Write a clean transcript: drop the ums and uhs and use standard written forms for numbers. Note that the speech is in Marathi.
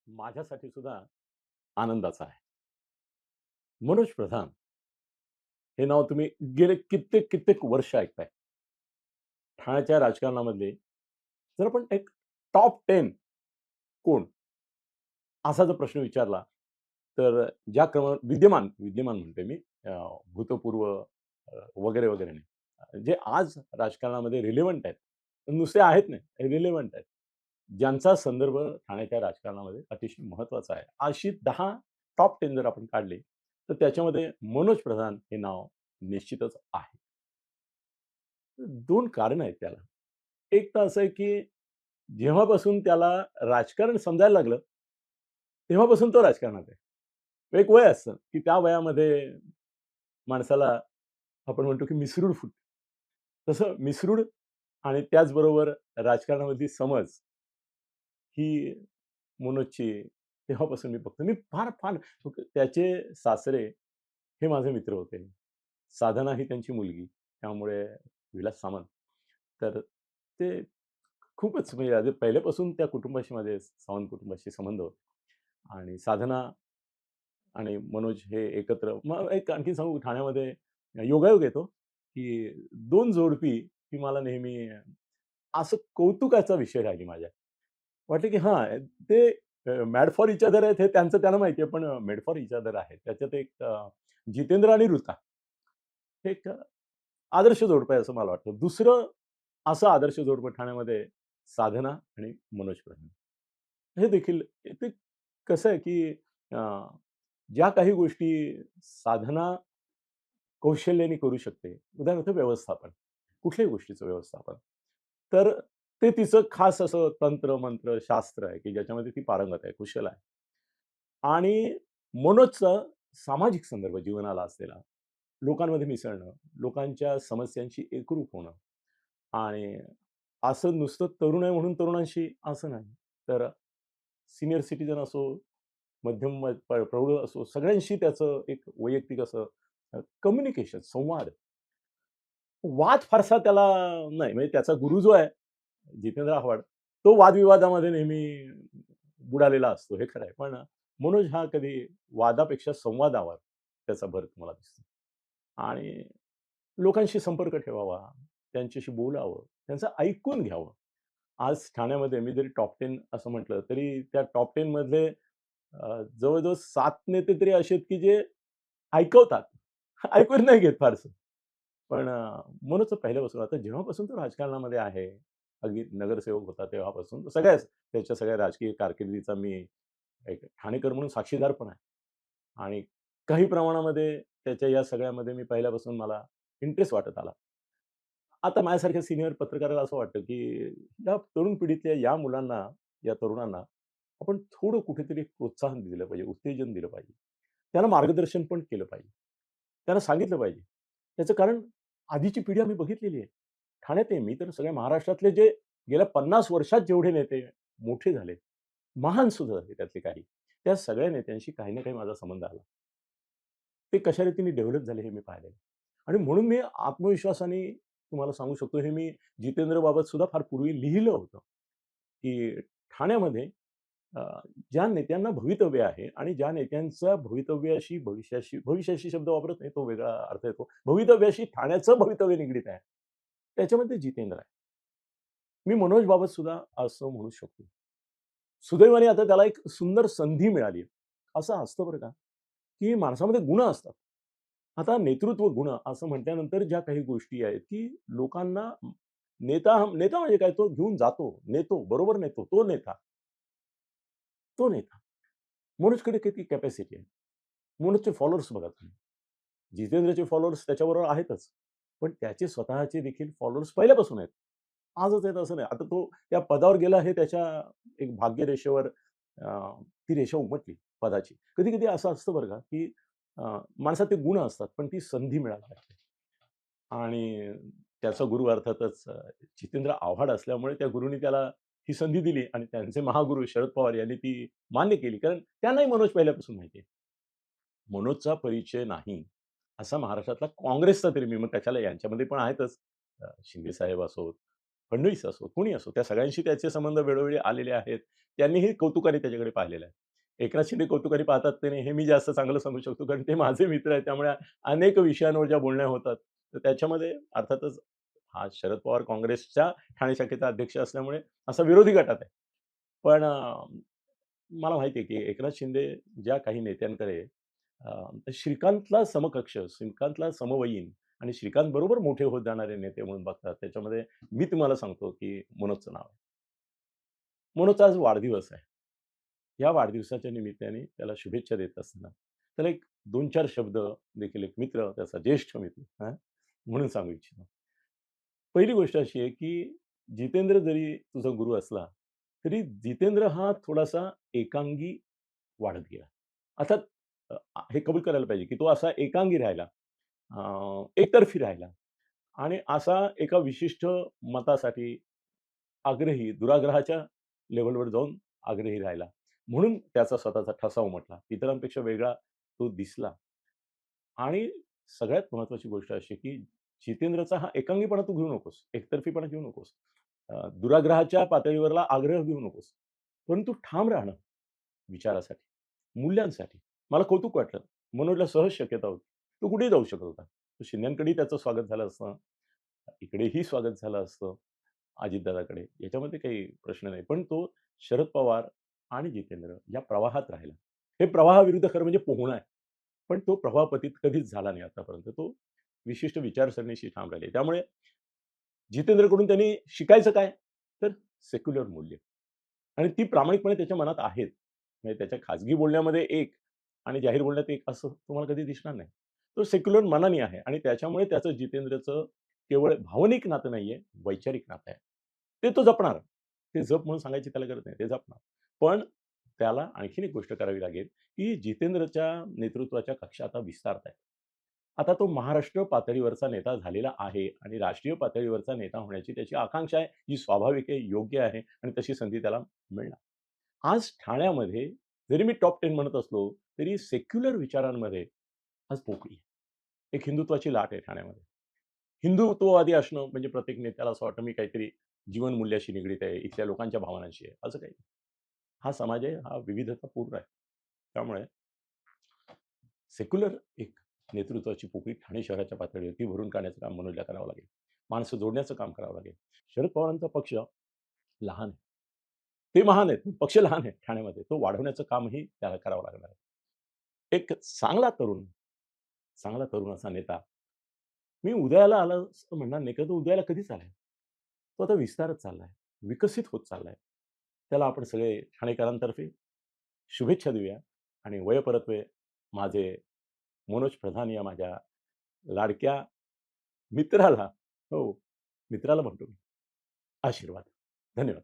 माझ्यासाठी सुद्धा आनंदाचा आहे. मनोज प्रधान हे नाव तुम्ही गेले कित्येक कित्येक वर्ष ऐकताय. ठाण्याच्या राजकारणामधले जर आपण एक टॉप 10 कोण? असा जर प्रश्न विचारला, तर ज्या विद्यमान विद्यमान म्हणतोय मी, भूतपूर्व वगैरे, वगैरे नाही. जे आज राजकारणामध्ये रिलेव्हंट आहेत. नुसते आहेत नाही, रिलेव्हंट आहेत. ज्यांचा संदर्भ ठाण्याच्या राजकारणामध्ये अतिशय महत्त्वाचा आहे. अशी 10 टॉप 10 जर आपण काढले, तर त्याच्यामध्ये मनोज प्रधान हे नाव निश्चितच आहे. 2 कारणं आहेत त्याला. एक तर असं आहे, की जेव्हापासून त्याला राजकारण समजायला लागलं, तेव्हापासून तो राजकारणात आहे. एक वय असतं, की त्या वयामध्ये माणसाला आपण म्हणतो, की मिसरूड फुटते. तसं मिसरूड आणि त्याचबरोबर राजकारणामधली समज ही मनोजची तेव्हापासून मी बघतो. मी फार फार त्याचे सासरे हे माझे मित्र होते. साधना ही त्यांची मुलगी. त्यामुळे विलास सामंत. तर ते खूपच म्हणजे आधी पहिल्यापासून त्या कुटुंबाशी माझे सावंत कुटुंबाशी संबंध होते. आणि साधना आणि मनोज हे एकत्र मग एक आणखीन सांगू ठाण्यामध्ये योगायोग येतो, की 2 जोडपी ही मला नेहमी असं कौतुकाचा विषय राहिली माझ्या. वाटलं की हां, ते मॅड फॉर ईच अदर आहेत हे त्यांचं त्यांना माहिती आहे, पण मेड फॉर ईच अदर आहे. त्याच्यात एक जितेंद्र आणि ऋता हे एक आदर्श जोडपं आहे असं मला वाटतं. दुसरं असं आदर्श जोडपं ठाण्यामध्ये साधना आणि मनोज प्रधान. हे देखील ते कसं आहे की अ, ज्या काही गोष्टी साधना कौशल्याने करू शकते. उदाहरणार्थ व्यवस्थापन. कुठल्याही गोष्टीचं व्यवस्थापन. तर ते तिचं खास असं तंत्र, मंत्र, शास्त्र आहे, की ज्याच्यामध्ये ती पारंगत आहे, कुशल आहे. आणि मनोजचा सामाजिक संदर्भ जीवनाला असलेला, लोकांमध्ये मिसळणं, लोकांच्या समस्यांशी एकरूप होणं आणि असं नुसतं तरुण आहे म्हणून तरुणांशी असं नाही. तर सीनियर सिटिझन असो, मध्यम प्रौढ असो, सगळ्यांशी त्याचं एक वैयक्तिक असं कम्युनिकेशन, संवाद. वाद फारसा त्याला नाही, म्हणजे त्याचा गुरु जो आहे, जितेंद्र आव्हाड, तो वादविवादामध्ये नेहमी बुडालेला असतो, हे खरं आहे. पण मनोज हा कधी वादापेक्षा संवादावर त्याचा भर तुम्हाला दिसतो. आणि लोकांशी संपर्क ठेवावा, त्यांच्याशी बोलावं, त्यांचं ऐकून घ्यावं. आज ठाण्यामध्ये मी जरी टॉप 10 असं म्हटलं, तरी त्या टॉप 10 मधले जवळ-जवळ 7 नेते तरी असे आहेत, की जे ऐकवतात. ऐकून नाही घेत फारसं. पण मनोजचं पहिल्यापासून आता जेव्हापासून तो राजकारणामध्ये आहे, अगदी नगरसेवक होता तेव्हापासून तर सगळ्याच त्याच्या सगळ्या राजकीय कारकिर्दीचा मी एक ठाणेकर म्हणून साक्षीदार पण आहे. आणि काही प्रमाणामध्ये त्याच्या या सगळ्यामध्ये मी पहिल्यापासून मला इंटरेस्ट वाटत आला. आता माझ्यासारख्या सीनियर पत्रकाराला असं वाटतं, की या तरुण पिढीतल्या या मुलांना, या तरुणांना आपण थोडं कुठेतरी एक प्रोत्साहन दिलं पाहिजे, उत्तेजन दिलं पाहिजे. त्यांना मार्गदर्शन पण केलं पाहिजे. त्यांना सांगितलं पाहिजे. त्याचं कारण आधीची पिढी आम्ही बघितलेली आहे. ठाण्यात आहे मी तर सगळ्या महाराष्ट्रातले जे गेल्या 50 वर्षात जेवढे नेते मोठे झाले, महान सुद्धा झाले त्यातले काही. त्या सगळ्या नेत्यांशी काही ना काही माझा संबंध आला. ते कशा रीतीने डेव्हलप झाले हे मी पाहिलेलं. आणि म्हणून मी आत्मविश्वासाने तुम्हाला सांगू शकतो, हे मी जितेंद्रबाबत सुद्धा फार पूर्वी लिहिलं होतं, की ठाण्यामध्ये अ, ज्या नेत्यांना भवितव्य आहे आणि ज्या नेत्यांचा भवितव्याशी भविष्याशी भविष्याशी शब्द वापरत नाही, तो वेगळा अर्थ येतो. भवितव्याशी ठाण्याचं भवितव्य निगडीत आहे. त्याच्यामध्ये जितेंद्र आहे. मी मनोज बाबत सुद्धा असं म्हणू शकतो. सुदैवाने आता त्याला एक सुंदर संधी मिळाली आहे. असं असतं बरं का, की माणसामध्ये गुण असतात. आता नेतृत्व गुण असं म्हटल्यानंतर ज्या काही गोष्टी आहेत, की लोकांना नेता नेता म्हणजे काय तो घेऊन जातो, नेतो, बरोबर नेतो, तो नेता, तो नेता. मनोजकडे किती कॅपॅसिटी आहे. मनोजचे फॉलोअर्स बघा तुम्ही. जितेंद्रचे फॉलोअर्स त्याच्याबरोबर आहेतच. पण त्याचे स्वतःचे देखील फॉलोअर्स पहिल्यापासून आहेत. आजच आहेत असं नाही. आता तो त्या पदावर गेला हे त्याच्या एक भाग्यरेषेवर ती रेषा उमटली पदाची. कधी-कधी असं असतं बरं का, की माणसात ते गुण असतात, पण ती संधी मिळायला लागते. आणि त्याचा गुरु अर्थातच जितेंद्र आव्हाड असल्यामुळे त्या गुरूंनी त्याला ही संधी दिली आणि त्यांचे महागुरू शरद पवार यांनी ती मान्य केली. कारण त्यांनाही मनोज पहिल्यापासून माहिती आहे. मनोजचा परिचय नाही, असा महाराष्ट्रातला काँग्रेसचा तरी मी मग त्याच्याला यांच्यामध्ये पण आहेतच. शिंदे साहेब असोत, फडणवीस असो, कोणी असो, त्या सगळ्यांशी त्याचे संबंध वेळोवेळी आलेले आहेत. त्यांनीही कौतुकाने त्याच्याकडे पाहिलेलं आहे. एकनाथ शिंदे कौतुकाने पाहतात की नाही, हे मी जास्त चांगलं सांगू शकतो, कारण ते माझे मित्र आहेत. त्यामुळे अनेक विषयांवर ज्या बोलण्या होतात, तर त्याच्यामध्ये अर्थातच हा शरद पवार काँग्रेसच्या ठाणे शाखेचा अध्यक्ष असल्यामुळे असा विरोधी गटात आहे. पण मला माहिती आहे की एकनाथ शिंदे ज्या काही नेत्यांकडे श्रीकांतला समकक्ष, श्रीकांतला समवयीन आणि श्रीकांत बरोबर मोठे होत जाणारे नेते म्हणून बघतात. त्याच्यामध्ये मी तुम्हाला सांगतो की मनोजचं नाव आहे. मनोजचा आज वाढदिवस आहे. या वाढदिवसाच्या निमित्ताने त्याला शुभेच्छा देत असताना त्याला एक 2-4 शब्द देखील एक मित्र, त्याचा ज्येष्ठ मित्र म्हणून सांगू इच्छितो. पहिली गोष्ट अशी आहे की जितेंद्र जरी तुझा गुरु असला, तरी जितेंद्र हा थोडासा एकांगी वाढत गेला. अर्थात हे कबूल करायला पाहिजे की तो असा एकांगी राहिला, एकतर्फी राहिला आणि असा एका विशिष्ट मतासाठी आग्रही, दुराग्रहाच्या लेव्हलवर जाऊन आग्रही राहिला. म्हणून त्याचा स्वतःचा ठसा उमटला. इतरांपेक्षा वेगळा तो दिसला. आणि सगळ्यात महत्त्वाची गोष्ट अशी आहे, की जितेंद्रचा हा एकांगीपणा तू घेऊ नकोस, एकतर्फीपणा घेऊ नकोस. दुराग्रहाच्या पातळीवरला आग्रह घेऊ नकोस. परंतु ठाम राहणं विचारासाठी, मूल्यांसाठी. मला कौतुक वाटलं. मनोजला सहज शक्यता होती. तो कुठेही जाऊ शकत होता. तो शिंदेकडेही त्याचं स्वागत झालं असतं. इकडेही स्वागत झालं असतं. अजितदादाकडे. याच्यामध्ये काही प्रश्न नाही. पण तो शरद पवार आणि जितेंद्र या प्रवाहात राहिला. हे प्रवाहाविरुद्ध खरं म्हणजे पोहणं आहे. पण तो प्रवाहपतीत कधीच झाला नाही आतापर्यंत. तो विशिष्ट विचारसरणीशी ठाम राहिले. त्यामुळे जितेंद्रकडून त्यांनी शिकायचं काय? तर सेक्युलर मूल्य. आणि ती प्रामाणिकपणे त्याच्या मनात आहेत. म्हणजे त्याच्या खाजगी बोलण्यामध्ये एक आणि जाहीर बोलण्यात एक असं तुम्हाला कधी दिसणार नाही. तो सेक्युलर मनाने आहे आणि त्याच्यामुळे त्याचं जितेंद्रचं केवळ भावनिक नातं नाहीये, वैचारिक नातं आहे. ते तो जपणार. ते जप म्हणून सांगायची त्याला गरज नाही. ते जपणार. पण त्याला आणखीन एक गोष्ट करावी लागेल, की जितेंद्रच्या नेतृत्वाच्या कक्षा आता विस्तारत आहेत. आता तो महाराष्ट्र पातळीवरचा नेता झालेला आहे आणि राष्ट्रीय पातळीवरचा नेता होण्याची त्याची आकांक्षा आहे, जी स्वाभाविक आहे, योग्य आहे आणि तशी संधी त्याला मिळणार. आज ठाण्यामध्ये जरी मी टॉप 10 म्हणत असलो, तरी सेक्युलर विचारांमध्ये आज पोकळी आहे. एक हिंदुत्वाची लाट आहे ठाण्यामध्ये. हिंदुत्ववादी असणं म्हणजे प्रत्येक नेत्याला असं वाटतं, मी काहीतरी जीवनमूल्याशी निगडीत आहे, इथल्या लोकांच्या भावनांशी आहे, असं काही नाही. हा समाज आहे, हा विविधतापूर्ण आहे. त्यामुळे सेक्युलर एक नेतृत्वाची पोकळी ठाणे शहराच्या पातळीवरती भरून काढण्याचं काम मनोजला करावं लागेल. माणसं जोडण्याचं काम करावं लागेल. शरद पवारांचा पक्ष लहान आहे. ते महान आहेत, पक्ष लहान आहे ठाण्यामध्ये. तो वाढवण्याचं कामही त्याला करावं लागणार आहे. एक चांगला तरुण असा नेता. मी उदयाला आला असं म्हणणार नाही, कारण तो उदयाला कधीच आलाय. तो आता विस्तारत चाललाय, विकसित होत चाललाय. त्याला आपण सगळे ठाणेकरांतर्फे शुभेच्छा देऊया आणि वयपरत्वे माझे मनोज प्रधान या माझ्या लाडक्या मित्राला, हो, मित्राला म्हणतो मी, आशीर्वाद. धन्यवाद.